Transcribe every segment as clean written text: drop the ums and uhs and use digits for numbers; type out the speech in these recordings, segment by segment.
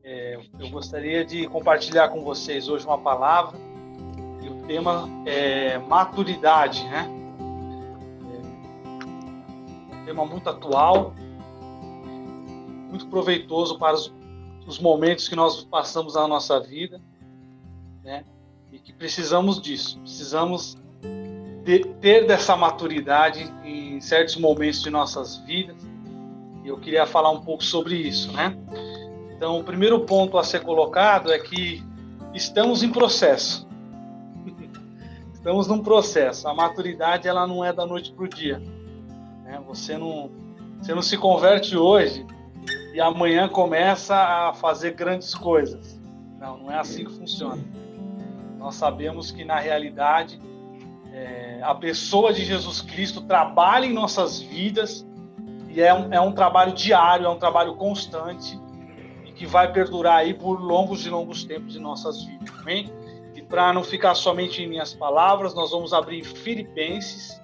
Eu gostaria de compartilhar com vocês hoje uma palavra, e o tema é maturidade, né? Um tema muito atual, muito proveitoso para os momentos que nós passamos na nossa vida, né? E que precisamos disso, precisamos ter dessa maturidade em certos momentos de nossas vidas, e eu queria falar um pouco sobre isso, né? Então, o primeiro ponto a ser colocado é que estamos em processo. Estamos num processo. A maturidade, ela não é da noite para o dia, né? Você não se converte hoje e amanhã começa a fazer grandes coisas. Não é assim que funciona. Nós sabemos que, na realidade, a pessoa de Jesus Cristo trabalha em nossas vidas, e é um trabalho diário, é um trabalho constante, que vai perdurar aí por longos e longos tempos de nossas vidas, amém? E para não ficar somente em minhas palavras, nós vamos abrir Filipenses.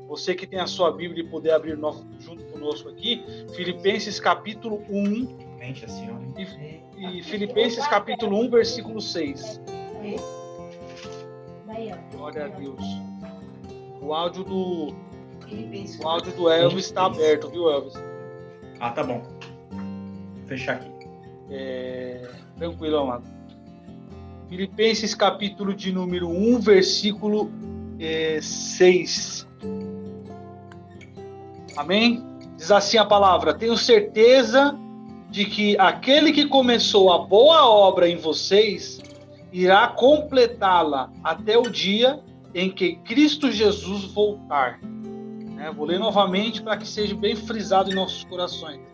Você que tem a sua Bíblia e puder abrir junto conosco aqui, Filipenses capítulo 1, e Filipenses capítulo 1, versículo 6. Glória a Deus. O áudio do Elvis está aberto, viu, Elvis? Ah, tá bom. Vou fechar aqui. Tranquilo, amado. Filipenses capítulo de número 1, versículo 6. Amém? Diz assim a palavra: tenho certeza de que aquele que começou a boa obra em vocês irá completá-la até o dia em que Cristo Jesus voltar. Vou ler novamente para que seja bem frisado em nossos corações.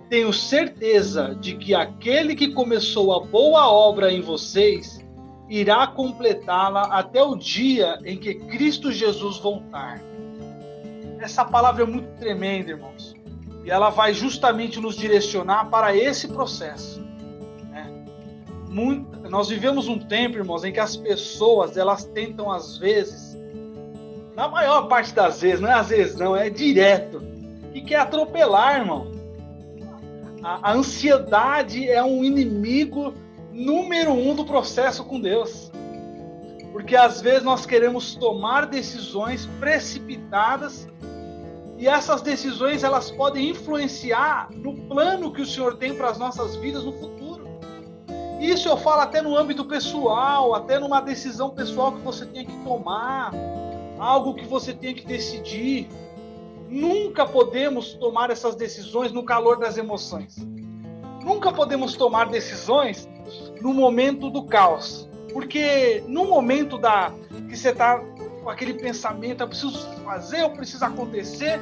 Tenho certeza de que aquele que começou a boa obra em vocês irá completá-la até o dia em que Cristo Jesus voltar. Essa palavra é muito tremenda, irmãos. E ela vai justamente nos direcionar para esse processo. Nós vivemos um tempo, irmãos, em que as pessoas, elas tentam às vezes, na maior parte das vezes, não é às vezes não, é direto, que quer atropelar, irmão. A ansiedade é um inimigo número 1 do processo com Deus. Porque às vezes nós queremos tomar decisões precipitadas, e essas decisões elas podem influenciar no plano que o Senhor tem para as nossas vidas no futuro. Isso eu falo até no âmbito pessoal, até numa decisão pessoal que você tem que tomar, algo que você tem que decidir. Nunca podemos tomar essas decisões no calor das emoções. Nunca podemos tomar decisões no momento do caos. Porque no momento que você está com aquele pensamento, eu preciso fazer, eu preciso acontecer,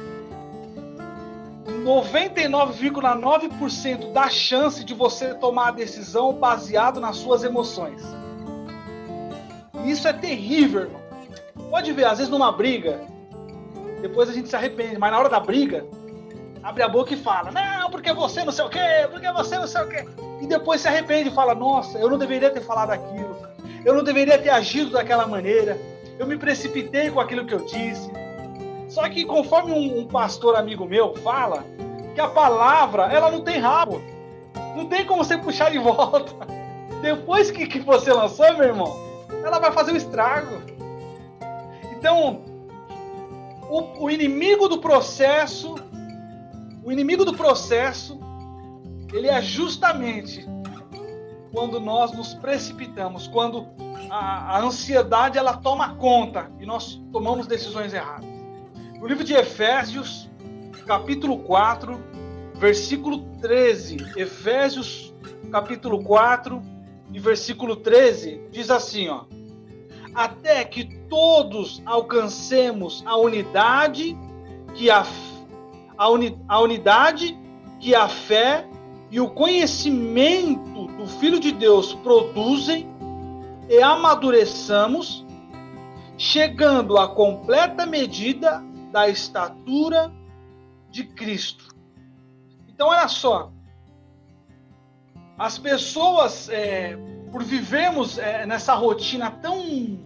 99,9% da chance de você tomar a decisão baseado nas suas emoções. E isso é terrível, irmão. Pode ver, às vezes numa briga, depois a gente se arrepende, mas na hora da briga, abre a boca e fala, não, porque você não sei o quê, porque você não sei o quê. E depois se arrepende e fala, nossa, eu não deveria ter falado aquilo, eu não deveria ter agido daquela maneira, eu me precipitei com aquilo que eu disse. Só que conforme um pastor amigo meu fala, que a palavra, ela não tem rabo, não tem como você puxar de volta. Depois que você lançou, meu irmão, ela vai fazer um estrago. Então, o inimigo do processo, ele é justamente quando nós nos precipitamos, quando a ansiedade ela toma conta e nós tomamos decisões erradas. No livro de Efésios, capítulo 4, versículo 13, Efésios, capítulo 4 e versículo 13, diz assim, até que todos alcancemos a unidade que a fé e o conhecimento do Filho de Deus produzem e amadureçamos, chegando à completa medida da estatura de Cristo. Então, olha só, as pessoas, por vivermos nessa rotina tão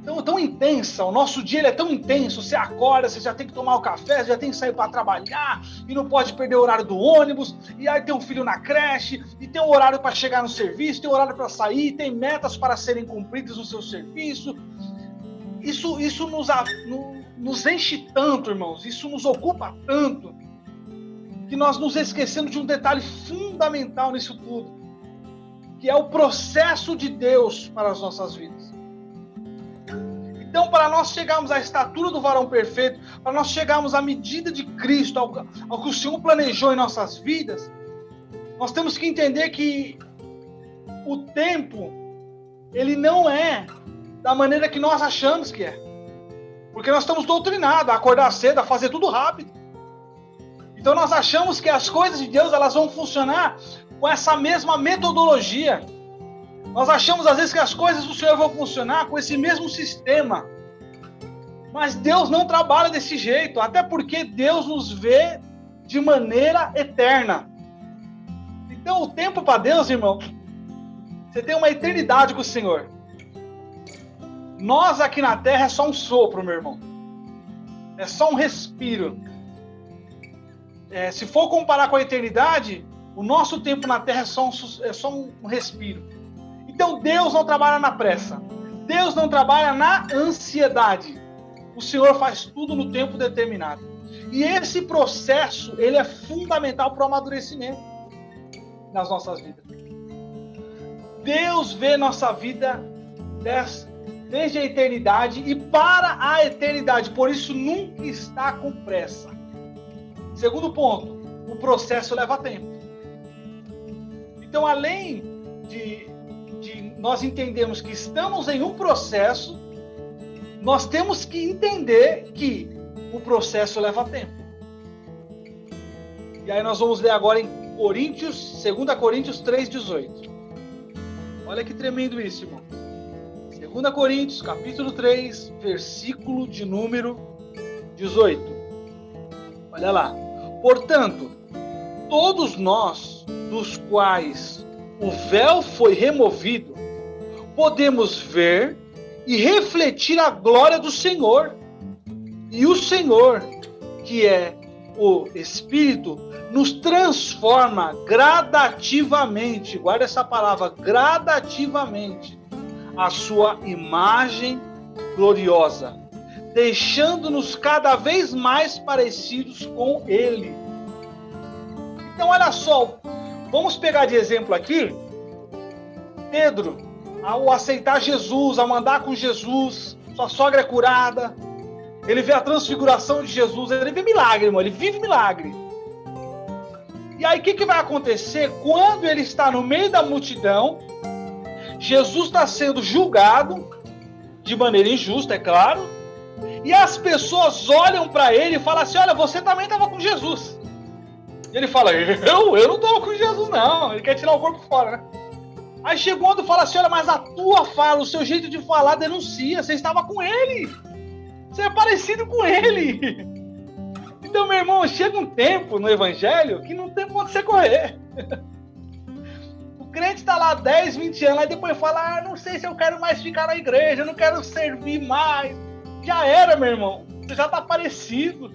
tão intensa, o nosso dia ele é tão intenso, você acorda, você já tem que tomar o café, você já tem que sair para trabalhar, e não pode perder o horário do ônibus, e aí tem um filho na creche, e tem um horário para chegar no serviço, tem um horário para sair, tem metas para serem cumpridas no seu serviço. Isso nos enche tanto, irmãos, isso nos ocupa tanto, que nós nos esquecemos de um detalhe fundamental nisso tudo, que é o processo de Deus para as nossas vidas. Então, para nós chegarmos à estatura do varão perfeito, para nós chegarmos à medida de Cristo, ao que o Senhor planejou em nossas vidas, nós temos que entender que o tempo, ele não é da maneira que nós achamos que é. Porque nós estamos doutrinados a acordar cedo, a fazer tudo rápido. Então nós achamos que as coisas de Deus elas vão funcionar com essa mesma metodologia. Nós achamos às vezes que as coisas do Senhor vão funcionar com esse mesmo sistema. Mas Deus não trabalha desse jeito, até porque Deus nos vê de maneira eterna. Então o tempo para Deus, irmão, você tem uma eternidade com o Senhor. Nós aqui na terra é só um sopro, meu irmão. É só um respiro. Se for comparar com a eternidade, o nosso tempo na terra é só um respiro. Então Deus não trabalha na pressa. Deus não trabalha na ansiedade. O Senhor faz tudo no tempo determinado. E esse processo, ele é fundamental para o amadurecimento nas nossas vidas. Deus vê nossa vida desde a eternidade e para a eternidade. Por isso, nunca está com pressa. Segundo ponto, o processo leva tempo. Então, além de nós entendermos que estamos em um processo, nós temos que entender que o processo leva tempo. E aí nós vamos ler agora em 2 Coríntios 3,18. Olha que tremendo isso, irmão. 2 Coríntios, capítulo 3, versículo de número 18. Olha lá. Portanto, todos nós, dos quais o véu foi removido, podemos ver e refletir a glória do Senhor. E o Senhor, que é o Espírito, nos transforma gradativamente, guarda essa palavra, gradativamente, a sua imagem gloriosa, deixando-nos cada vez mais parecidos com Ele. Então, olha só, vamos pegar de exemplo aqui, Pedro, ao aceitar Jesus, ao andar com Jesus, sua sogra é curada, ele vê a transfiguração de Jesus, ele vê milagre, irmão, ele vive milagre. E aí, o que vai acontecer quando ele está no meio da multidão? Jesus está sendo julgado, de maneira injusta, é claro, e as pessoas olham para ele e falam assim, olha, você também estava com Jesus. E ele fala, eu não estava com Jesus não, ele quer tirar o corpo fora, né? Aí chega outro e fala assim, olha, mas a tua fala, o seu jeito de falar denuncia, você estava com ele, você é parecido com ele. Então, meu irmão, chega um tempo no evangelho que não tem pra onde você correr. O crente está lá 10, 20 anos, aí depois fala, não sei se eu quero mais ficar na igreja, eu não quero servir mais. Já era, meu irmão, você já está parecido.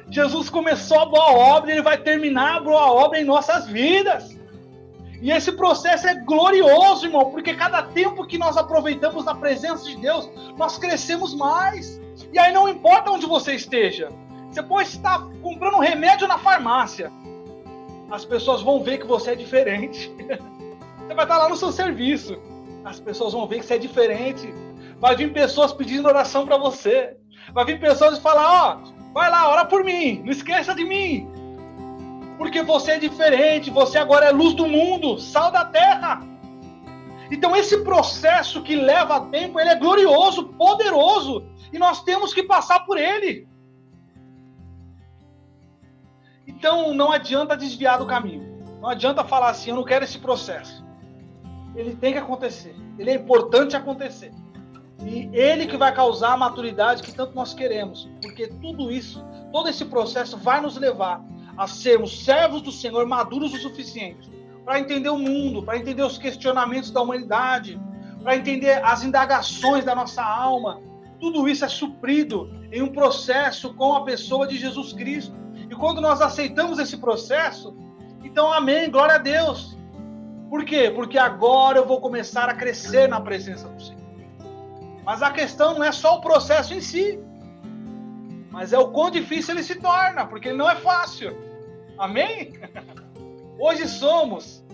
Jesus começou a boa obra, ele vai terminar a boa obra em nossas vidas. E esse processo é glorioso, irmão, porque cada tempo que nós aproveitamos na presença de Deus, nós crescemos mais. E aí não importa onde você esteja, você pode estar comprando um remédio na farmácia, as pessoas vão ver que você é diferente. Você vai estar lá no seu serviço, as pessoas vão ver que você é diferente. Vai vir pessoas pedindo oração para você, vai vir pessoas e falar, vai lá, ora por mim, não esqueça de mim, porque você é diferente, você agora é luz do mundo, sal da terra. Então esse processo que leva tempo, ele é glorioso, poderoso, e nós temos que passar por ele. Então não adianta desviar do caminho, não adianta falar assim, eu não quero esse processo. Ele tem que acontecer, ele é importante acontecer. E ele que vai causar a maturidade que tanto nós queremos, porque tudo isso, todo esse processo vai nos levar a sermos servos do Senhor maduros o suficiente para entender o mundo, para entender os questionamentos da humanidade, para entender as indagações da nossa alma, Tudo isso é suprido em um processo com a pessoa de Jesus Cristo. E quando nós aceitamos esse processo, então amém, glória a Deus. Por quê? Porque agora eu vou começar a crescer na presença do Senhor. Mas a questão não é só o processo em si, mas é o quão difícil ele se torna, porque ele não é fácil. Amém? Hoje somos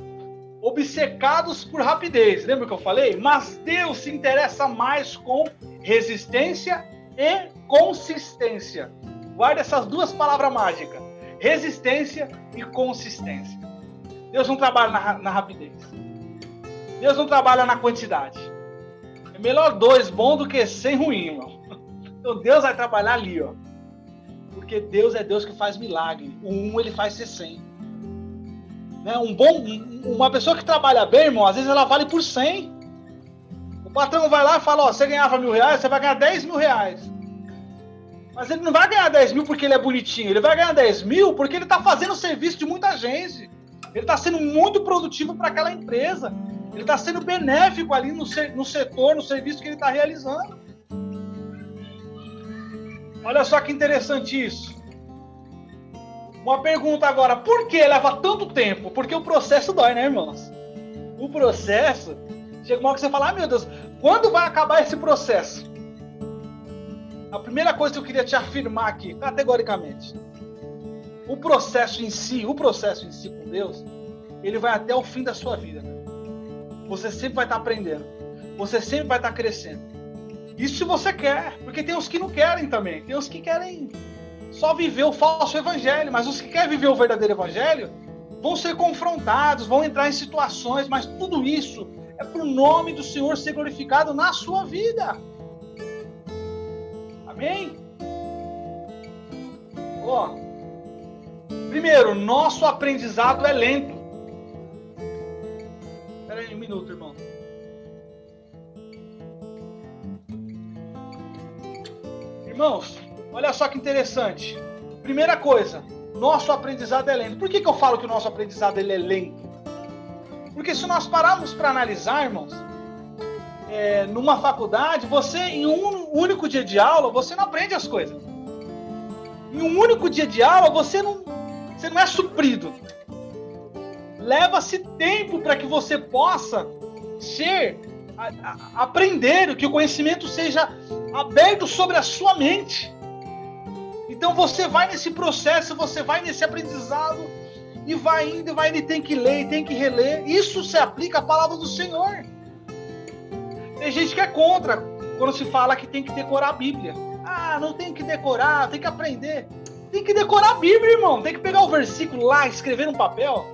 obcecados por rapidez, lembra que eu falei? Mas Deus se interessa mais com resistência e consistência. Guarda essas duas palavras mágicas, resistência e consistência. Deus não trabalha na rapidez. Deus não trabalha na quantidade. É melhor 2 bons do que 100 ruins, irmão. Então Deus vai trabalhar ali, ó. Porque Deus é Deus que faz milagre. O 1 ele faz ser 100. Né? Uma pessoa que trabalha bem, irmão, às vezes ela vale por 100. O patrão vai lá e fala, ó, você ganhava R$1.000, você vai ganhar R$10.000. Mas ele não vai ganhar 10 mil porque ele é bonitinho. Ele vai ganhar 10 mil porque ele está fazendo o serviço de muita gente. Ele está sendo muito produtivo para aquela empresa. Ele está sendo benéfico ali no setor, no serviço que ele está realizando. Olha só que interessante isso. Uma pergunta agora. Por que leva tanto tempo? Porque o processo dói, né, irmãos? O processo... Chega uma hora que você fala, meu Deus, quando vai acabar esse processo? A primeira coisa que eu queria te afirmar aqui, categoricamente. O processo em si com Deus, ele vai até o fim da sua vida. Você sempre vai estar aprendendo. Você sempre vai estar crescendo. Isso se você quer, porque tem os que não querem também. Tem os que querem só viver o falso evangelho, mas os que querem viver o verdadeiro evangelho vão ser confrontados, vão entrar em situações, mas tudo isso é para o nome do Senhor ser glorificado na sua vida. Amém? Ó, primeiro, nosso aprendizado é lento. Espera aí um minuto, irmão. Irmãos, olha só que interessante. Primeira coisa, nosso aprendizado é lento. Por que eu falo que o nosso aprendizado ele é lento? Porque se nós pararmos para analisar, irmãos, numa faculdade, você, em um único dia de aula, você não aprende as coisas. Em um único dia de aula, você não é suprido. Leva-se tempo para que você possa aprender, que o conhecimento seja aberto sobre a sua mente. Então você vai nesse processo, você vai nesse aprendizado, e vai indo, ele tem que ler, tem que reler. Isso se aplica à palavra do Senhor. Tem gente que é contra quando se fala que tem que decorar a Bíblia. Ah, não tem que decorar, tem que aprender. Tem que decorar a Bíblia, irmão. Tem que pegar o versículo lá, escrever no papel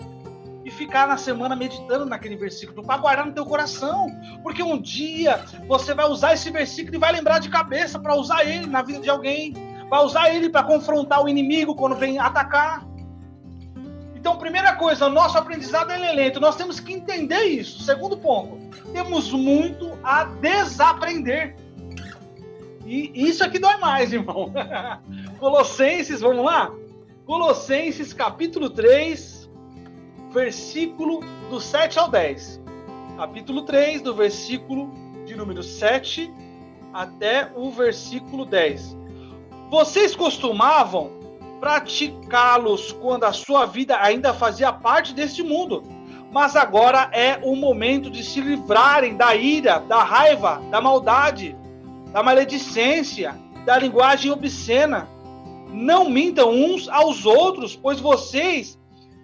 e ficar na semana meditando naquele versículo para guardar no teu coração. Porque um dia você vai usar esse versículo e vai lembrar de cabeça para usar ele na vida de alguém. Vai usar ele para confrontar o inimigo quando vem atacar. Então, primeira coisa, o nosso aprendizado é lento. Nós temos que entender isso. Segundo ponto, temos muito a desaprender. E isso aqui dói mais, irmão. Colossenses, vamos lá? Colossenses, capítulo 3, versículo do 7 ao 10. Capítulo 3, do versículo de número 7 até o versículo 10. Vocês costumavam praticá-los quando a sua vida ainda fazia parte deste mundo. Mas agora é o momento de se livrarem da ira, da raiva, da maldade, da maledicência, da linguagem obscena. Não mintam uns aos outros, pois vocês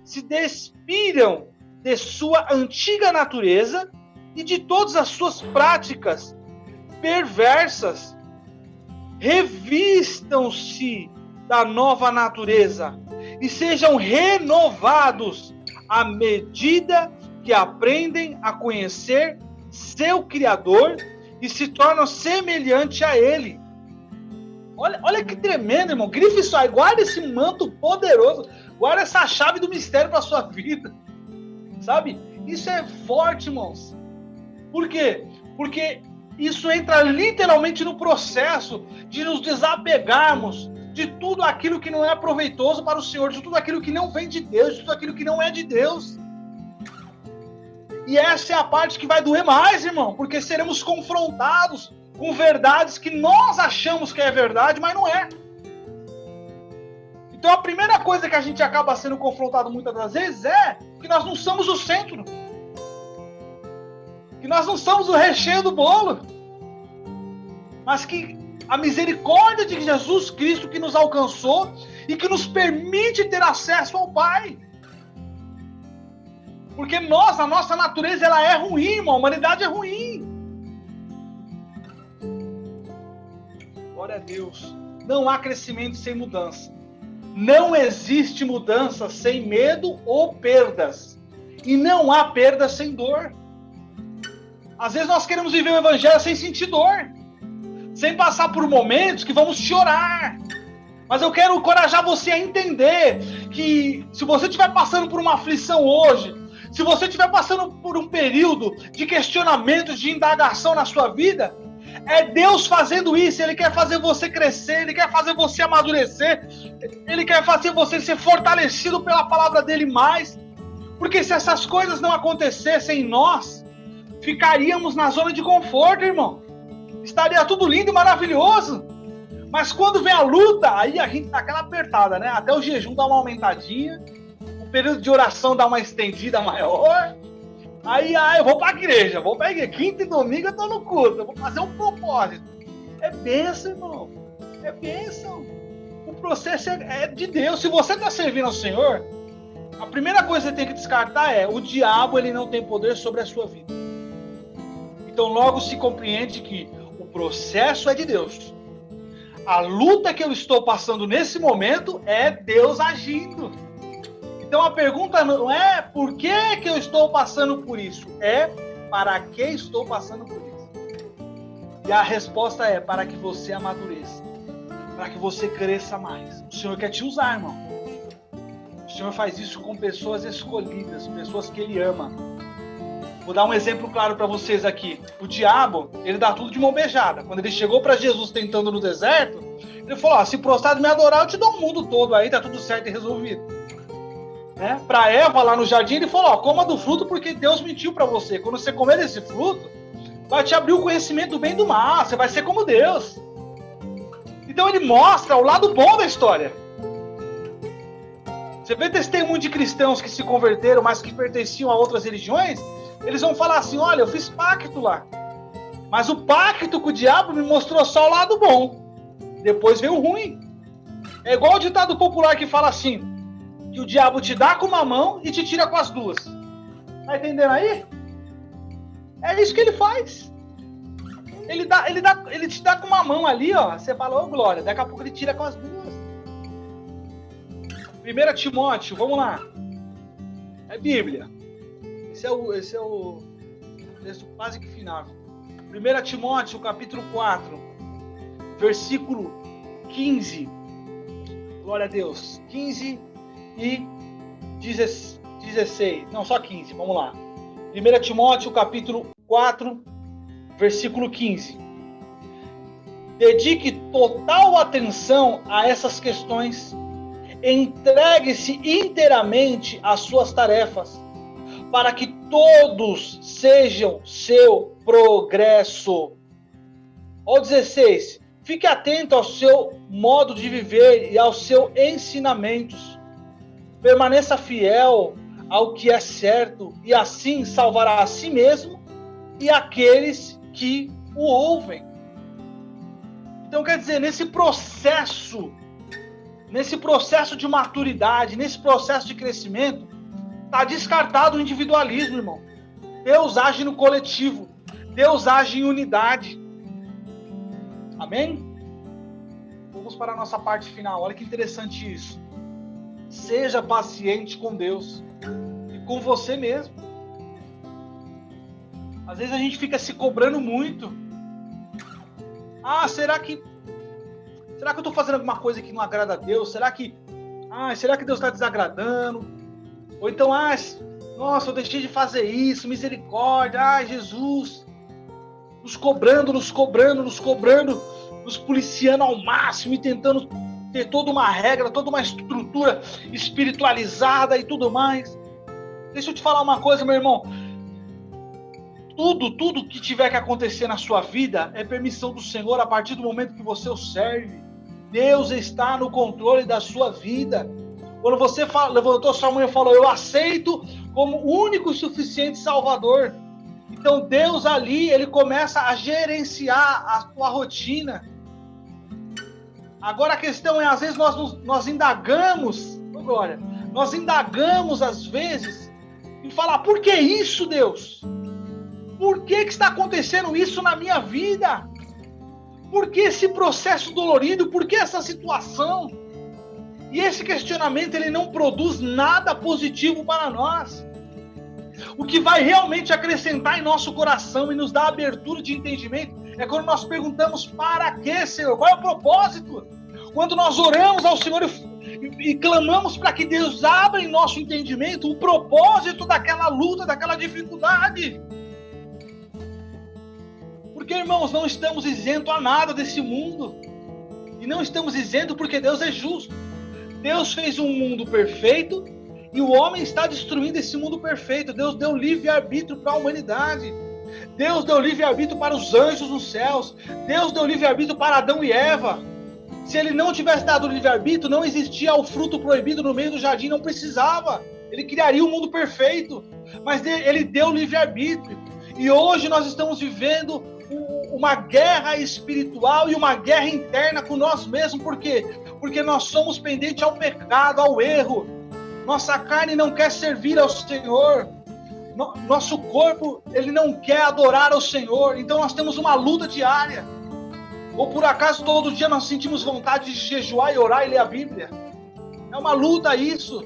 se despiram de sua antiga natureza e de todas as suas práticas perversas. Revistam-se da nova natureza e sejam renovados à medida que aprendem a conhecer seu Criador e se tornam semelhante a Ele. Olha que tremendo, irmão. Grife isso aí, guarda esse manto poderoso, guarda essa chave do mistério para a sua vida, sabe? Isso é forte, irmãos. Por quê? Porque isso entra literalmente no processo de nos desapegarmos de tudo aquilo que não é proveitoso para o Senhor, de tudo aquilo que não vem de Deus, de tudo aquilo que não é de Deus. E essa é a parte que vai doer mais, irmão, porque seremos confrontados com verdades que nós achamos que é verdade, mas não é. Então a primeira coisa que a gente acaba sendo confrontado muitas das vezes é que nós não somos o centro. Que nós não somos o recheio do bolo. Mas que a misericórdia de Jesus Cristo que nos alcançou e que nos permite ter acesso ao Pai. Porque nós, a nossa natureza, ela é ruim, irmão. A humanidade é ruim. Glória a Deus. Não há crescimento sem mudança. Não existe mudança sem medo ou perdas. E não há perda sem dor. Às vezes nós queremos viver o evangelho sem sentir dor. Sem passar por momentos que vamos chorar. Mas eu quero encorajar você a entender que se você estiver passando por uma aflição hoje, se você estiver passando por um período de questionamento, de indagação na sua vida, é Deus fazendo isso. Ele quer fazer você crescer, Ele quer fazer você amadurecer, Ele quer fazer você ser fortalecido pela palavra dEle mais. Porque se essas coisas não acontecessem em nós, ficaríamos na zona de conforto, irmão. Estaria tudo lindo e maravilhoso. Mas quando vem a luta, aí a gente dá aquela apertada, né? Até o jejum dá uma aumentadinha, o período de oração dá uma estendida maior. Aí eu vou pra igreja, quinta e domingo eu tô no culto, eu vou fazer um propósito. É bênção, irmão. É bênção. O processo é de Deus. Se você tá servindo ao Senhor, a primeira coisa que você tem que descartar é: o diabo, ele não tem poder sobre a sua vida. Então logo se compreende que o processo é de Deus. A luta que eu estou passando nesse momento é Deus agindo. Então a pergunta não é por que eu estou passando por isso, é para que estou passando por isso. E a resposta é para que você amadureça, para que você cresça mais. O Senhor quer te usar, irmão. O Senhor faz isso com pessoas escolhidas, pessoas que Ele ama. Vou dar um exemplo claro para vocês aqui. O diabo, ele dá tudo de mão beijada. Quando ele chegou para Jesus tentando no deserto, ele falou: se prostrar e me adorar, eu te dou o mundo todo aí, tá tudo certo e resolvido. Né? Para Eva, lá no jardim, ele falou: coma do fruto porque Deus mentiu para você. Quando você comer desse fruto, vai te abrir o conhecimento do bem e do mal. Você vai ser como Deus. Então ele mostra o lado bom da história. Você vê testemunho de cristãos que se converteram, mas que pertenciam a outras religiões. Eles vão falar assim: olha, eu fiz pacto lá. Mas o pacto com o diabo me mostrou só o lado bom. Depois veio o ruim. É igual o ditado popular que fala assim: que o diabo te dá com uma mão e te tira com as duas. Tá entendendo aí? É isso que ele faz. Ele te dá com uma mão ali, ó. Você fala: ô glória. Daqui a pouco ele tira com as duas. 1 Timóteo, vamos lá. É Bíblia. Esse é o texto quase que final. 1 Timóteo, capítulo 4, versículo 15. Glória a Deus. 15 e 16. Não, só 15. Vamos lá. 1 Timóteo, capítulo 4, versículo 15. Dedique total atenção a essas questões. Entregue-se inteiramente às suas tarefas, para que todos sejam seu progresso. Ó 16. Fique atento ao seu modo de viver e aos seus ensinamentos. Permaneça fiel ao que é certo e assim salvará a si mesmo e aqueles que o ouvem. Então quer dizer, nesse processo de maturidade, nesse processo de crescimento, está descartado o individualismo, irmão. Deus age no coletivo. Deus age em unidade. Amém? Vamos para a nossa parte final. Olha que interessante isso. Seja paciente com Deus e com você mesmo. Às vezes a gente fica se cobrando muito. Será que eu estou fazendo alguma coisa que não agrada a Deus? Será que Deus está desagradando? Ou então, nossa, eu deixei de fazer isso, misericórdia, Jesus. Nos cobrando, nos policiando ao máximo e tentando ter toda uma regra, toda uma estrutura espiritualizada e tudo mais. Deixa eu te falar uma coisa, meu irmão. Tudo que tiver que acontecer na sua vida é permissão do Senhor a partir do momento que você o serve. Deus está no controle da sua vida. Quando você levantou sua mão e falou, eu aceito como único e suficiente Salvador. Então Deus ali, ele começa a gerenciar a tua rotina. Agora a questão é, às vezes nós indagamos, glória, nós indagamos às vezes e falar, por que isso, Deus? Por que está acontecendo isso na minha vida? Por que esse processo dolorido? Por que essa situação? E esse questionamento, ele não produz nada positivo para nós. O que vai realmente acrescentar em nosso coração e nos dar abertura de entendimento é quando nós perguntamos, para quê, Senhor? Qual é o propósito? Quando nós oramos ao Senhor e clamamos para que Deus abra em nosso entendimento o propósito daquela luta, daquela dificuldade. Porque, irmãos, não estamos isentos a nada desse mundo. E não estamos isentos porque Deus é justo. Deus fez um mundo perfeito e o homem está destruindo esse mundo perfeito. Deus deu livre-arbítrio para a humanidade. Deus deu livre-arbítrio para os anjos nos céus. Deus deu livre-arbítrio para Adão e Eva. Se ele não tivesse dado livre-arbítrio, não existia o fruto proibido no meio do jardim, não precisava. Ele criaria um mundo perfeito. Mas ele deu livre-arbítrio. E hoje nós estamos vivendo uma guerra espiritual e uma guerra interna com nós mesmos. Por quê? Porque nós somos pendentes ao pecado, ao erro. Nossa carne não quer servir ao Senhor. Nosso corpo, ele não quer adorar ao Senhor. Então nós temos uma luta diária. Ou por acaso todo dia nós sentimos vontade de jejuar e orar e ler a Bíblia? É uma luta isso.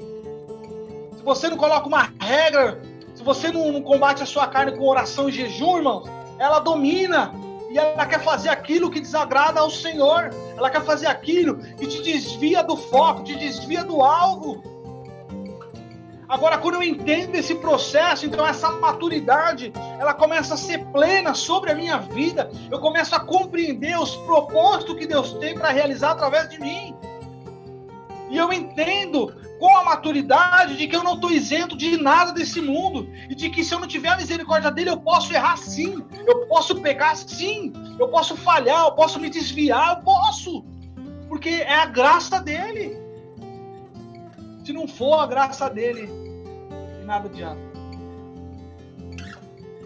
Se você não coloca uma regra, se você não combate a sua carne com oração e jejum, irmãos, ela domina. E ela quer fazer aquilo que desagrada ao Senhor. Ela quer fazer aquilo que te desvia do foco, te desvia do alvo. Agora, quando eu entendo esse processo, então essa maturidade, ela começa a ser plena sobre a minha vida. Eu começo a compreender os propósitos que Deus tem para realizar através de mim. E eu entendo com a maturidade de que eu não estou isento de nada desse mundo. E de que se eu não tiver a misericórdia dele, eu posso errar sim. Eu posso pecar sim. Eu posso falhar, eu posso me desviar, eu posso. Porque é a graça dele. Se não for a graça dele, de nada adianta.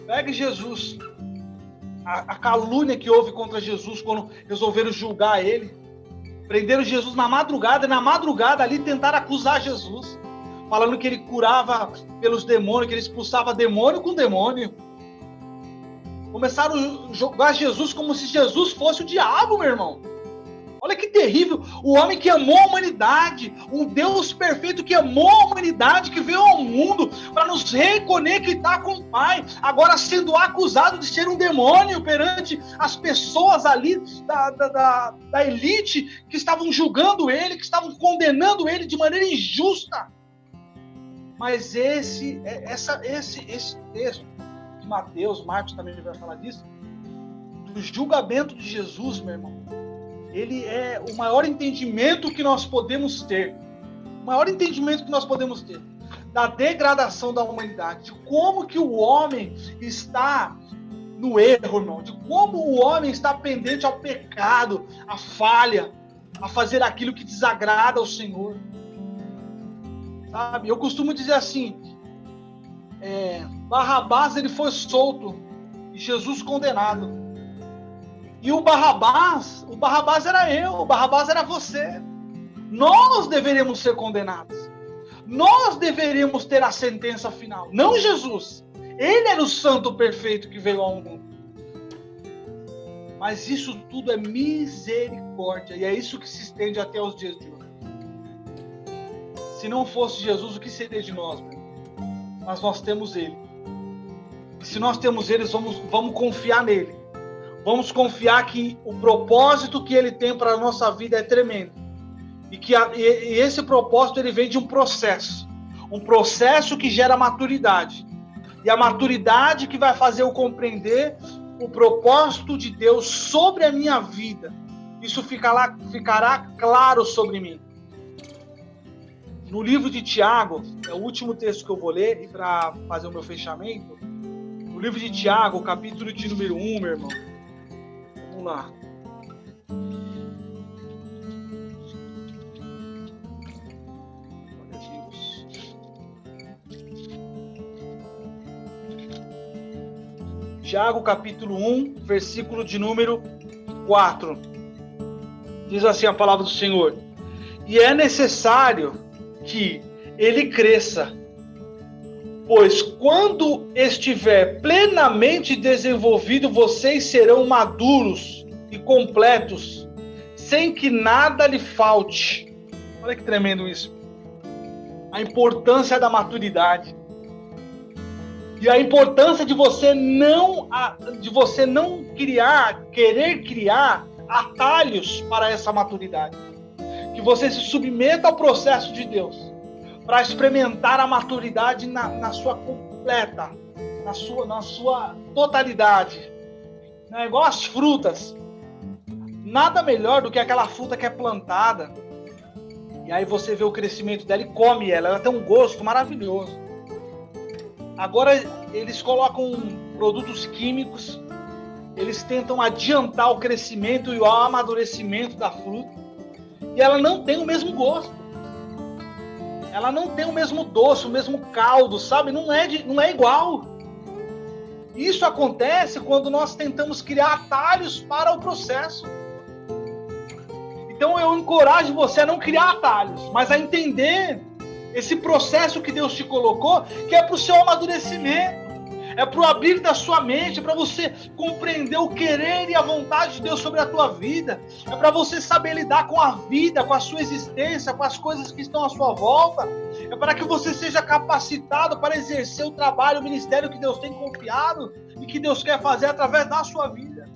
Pegue Jesus. A calúnia que houve contra Jesus quando resolveram julgar ele. Prenderam Jesus na madrugada, e na madrugada ali tentaram acusar Jesus. Falando que ele curava pelos demônios, que ele expulsava demônio com demônio. Começaram a jogar Jesus como se Jesus fosse o diabo, meu irmão. Olha que terrível, o homem que amou a humanidade, um Deus perfeito que amou a humanidade, que veio ao mundo para nos reconectar com o Pai, agora sendo acusado de ser um demônio perante as pessoas ali da elite que estavam julgando ele, que estavam condenando ele de maneira injusta. Mas esse texto de Mateus, Marcos também vai falar disso, do julgamento de Jesus, meu irmão, ele é o maior entendimento que nós podemos ter. O maior entendimento que nós podemos ter da degradação da humanidade, de como que o homem está no erro, irmão, de como o homem está pendente ao pecado, à falha, a fazer aquilo que desagrada ao Senhor. Sabe? Eu costumo dizer assim, Barrabás ele foi solto e Jesus condenado. E o Barrabás era eu, o Barrabás era você. Nós deveríamos ser condenados. Nós deveríamos ter a sentença final, não Jesus. Ele era o santo perfeito que veio ao mundo. Mas isso tudo é misericórdia, e é isso que se estende até os dias de hoje. Se não fosse Jesus, o que seria de nós? Mas nós temos Ele. E se nós temos Ele, vamos confiar nele. Vamos confiar que o propósito que Ele tem para a nossa vida é tremendo. E esse propósito ele vem de um processo que gera maturidade. E a maturidade que vai fazer eu compreender o propósito de Deus sobre a minha vida. Isso ficará claro sobre mim. No livro de Tiago, é o último texto que eu vou ler, e para fazer o meu fechamento, no livro de Tiago, capítulo de número 1, meu irmão. Vamos lá. Tiago, capítulo 1, versículo de número 4. Diz assim a palavra do Senhor: e é necessário que ele cresça, pois quando estiver plenamente desenvolvido, vocês serão maduros e completos, sem que nada lhe falte. Olha que tremendo isso. A importância da maturidade. E a importância de você não querer criar atalhos para essa maturidade. Que você se submeta ao processo de Deus para experimentar a maturidade na sua completa, na sua totalidade. Não é igual as frutas. Nada melhor do que aquela fruta que é plantada. E aí você vê o crescimento dela e come ela. Ela tem um gosto maravilhoso. Agora eles colocam produtos químicos, eles tentam adiantar o crescimento e o amadurecimento da fruta, e ela não tem o mesmo gosto, ela não tem o mesmo doce, o mesmo caldo, sabe? Não é igual. Isso acontece quando nós tentamos criar atalhos para o processo. Então eu encorajo você a não criar atalhos, mas a entender esse processo que Deus te colocou, que é para o seu amadurecimento, é para o abrir da sua mente, é para você compreender o querer e a vontade de Deus sobre a tua vida, é para você saber lidar com a vida, com a sua existência, com as coisas que estão à sua volta, é para que você seja capacitado para exercer o trabalho, o ministério que Deus tem confiado e que Deus quer fazer através da sua vida.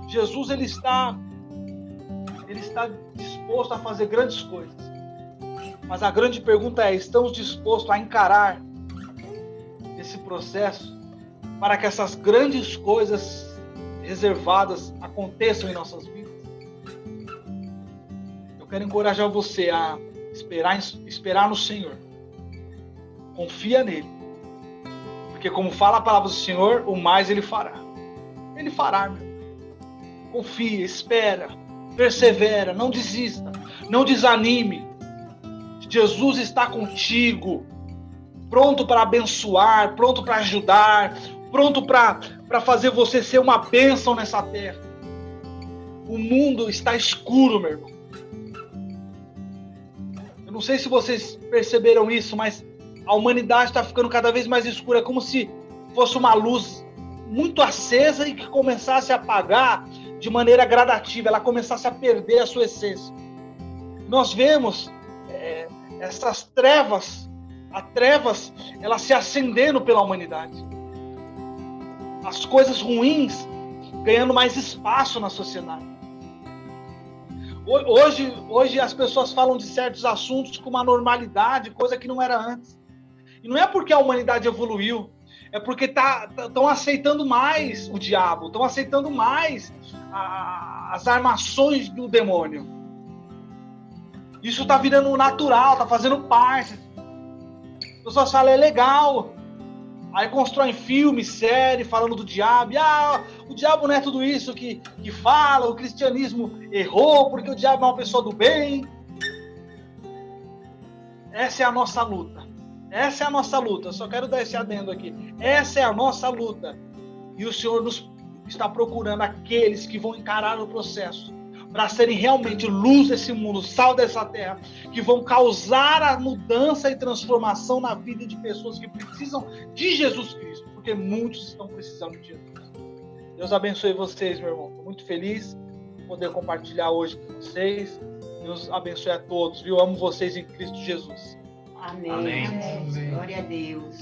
Jesus, ele está disposto a fazer grandes coisas. Mas a grande pergunta é: estamos dispostos a encarar esse processo para que essas grandes coisas reservadas aconteçam em nossas vidas? Eu quero encorajar você a esperar no Senhor. Confia nele. Porque como fala a palavra do Senhor, o mais ele fará. Ele fará, meu. Confia, espera, persevera, não desista, não desanime. Jesus está contigo, pronto para abençoar, pronto para ajudar, pronto para fazer você ser uma bênção nessa terra. O mundo está escuro, meu irmão. Eu não sei se vocês perceberam isso, mas a humanidade está ficando cada vez mais escura, como se fosse uma luz muito acesa e que começasse a apagar de maneira gradativa, ela começasse a perder a sua essência. Nós vemos essas trevas, elas se acendendo pela humanidade. As coisas ruins ganhando mais espaço na sociedade. Hoje as pessoas falam de certos assuntos com uma normalidade, coisa que não era antes. E não é porque a humanidade evoluiu, é porque estão aceitando mais o diabo, estão aceitando mais as armações do demônio. Isso está virando natural, está fazendo parte. As pessoas falam, é legal. Aí constroem filme, série, falando do diabo. O diabo não é tudo isso que fala, o cristianismo errou, porque o diabo é uma pessoa do bem. Essa é a nossa luta. Essa é a nossa luta. Eu só quero dar esse adendo aqui. Essa é a nossa luta. E o Senhor nos está procurando aqueles que vão encarar o processo para serem realmente luz desse mundo, sal dessa terra, que vão causar a mudança e transformação na vida de pessoas que precisam de Jesus Cristo, porque muitos estão precisando de Jesus. Deus abençoe vocês, meu irmão. Estou muito feliz de poder compartilhar hoje com vocês. Deus abençoe a todos, viu? Amo vocês em Cristo Jesus. Amém. Amém. Glória a Deus.